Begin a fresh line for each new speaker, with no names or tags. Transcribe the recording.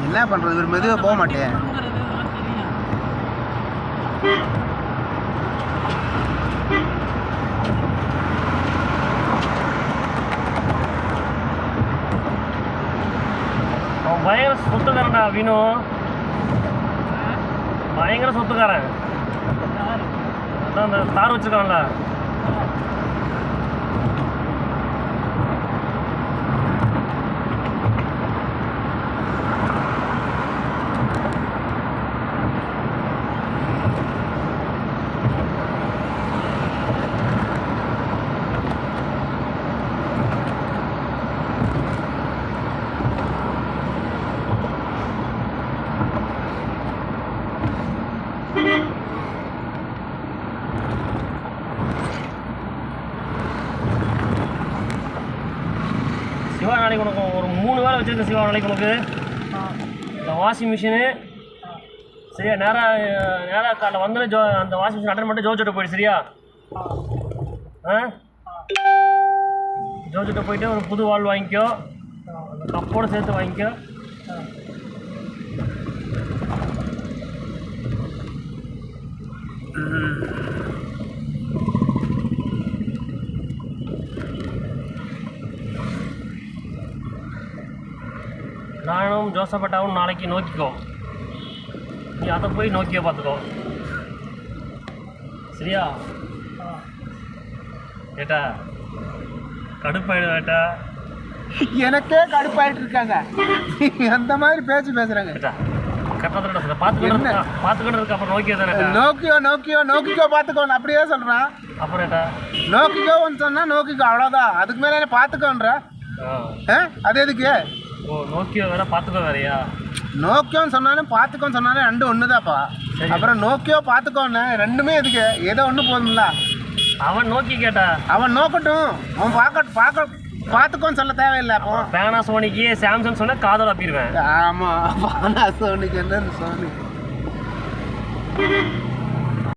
என்ன பண்ணுறது, ஒரு மெதுவாக போக மாட்டேன்.
அவன் பயங்கர சொத்துக்காரன்டா வினு, பயங்கர சொத்துக்காரன். அதான் அந்த தார் வச்சுருக்கான்ல. சிவா நாளைக்கு உனக்கு ஒரு 3 வேலை வச்சுருக்கேன் சிவா. நாளைக்கு உனக்கு இந்த வாஷிங் மிஷினு சரியா நேராக காலைல வந்து அந்த வாஷிங் மிஷின் அட்டன் பண்ணிட்டு ஜோஜோட்ட போயிடு சரியா. ஜோஜோட்ட போயிட்டு ஒரு புது வால் வாங்கிக்கோ, அந்த கப்போடு சேர்த்து வாங்கிக்கோ. நானும் ஜோசப்பட்டாவும் நாளைக்கு நோக்கிக்கோ, நீ அதை போய் நோக்கியோ பார்த்துக்கோ சரியா. ஏட்டா கடுப்பாயிடு ஏட்டா,
எனக்கே கடுப்பாயிட்டு இருக்காங்க அந்த மாதிரி பேசுகிறாங்க.
ஏட்டா கரெக்டாக பார்த்துக்கிட்டு இருக்கு. அப்புறம் நோக்கியோ தானே,
நோக்கிக்கோ பார்த்துக்கோ, அப்படியே சொல்கிறான்.
அப்புறம் ஏட்டா
நோக்கிக்கோன்னு சொன்னால் நோக்கிக்கோ, அவ்வளோதான். அதுக்கு மேலே என்ன பார்த்துக்கோன்ற அது எதுக்கு?
ஓ நோக்கியோ வேற பார்த்துக்கோ வேறையா?
நோக்கியோன்னு சொன்னாலும் பார்த்துக்கோன்னு சொன்னாலும் ரெண்டும் ஒன்று தான்ப்பா. அப்புறம் நோக்கியோ பார்த்துக்கோன்னு ரெண்டுமே எதுக்கு? ஏதோ ஒன்று போதும்ல.
அவன் நோக்கி கேட்டா
அவன் நோக்கட்டும், அவன் பார்த்துக்கோன்னு சொல்ல தேவையில்லை. அப்போ
பேனாசோனிக்கு சாம்சங் சொன்னால் காதல் அப்பிடுவேன்.
ஆமாம், பேனாசோனிக்கு என்ன சோனி.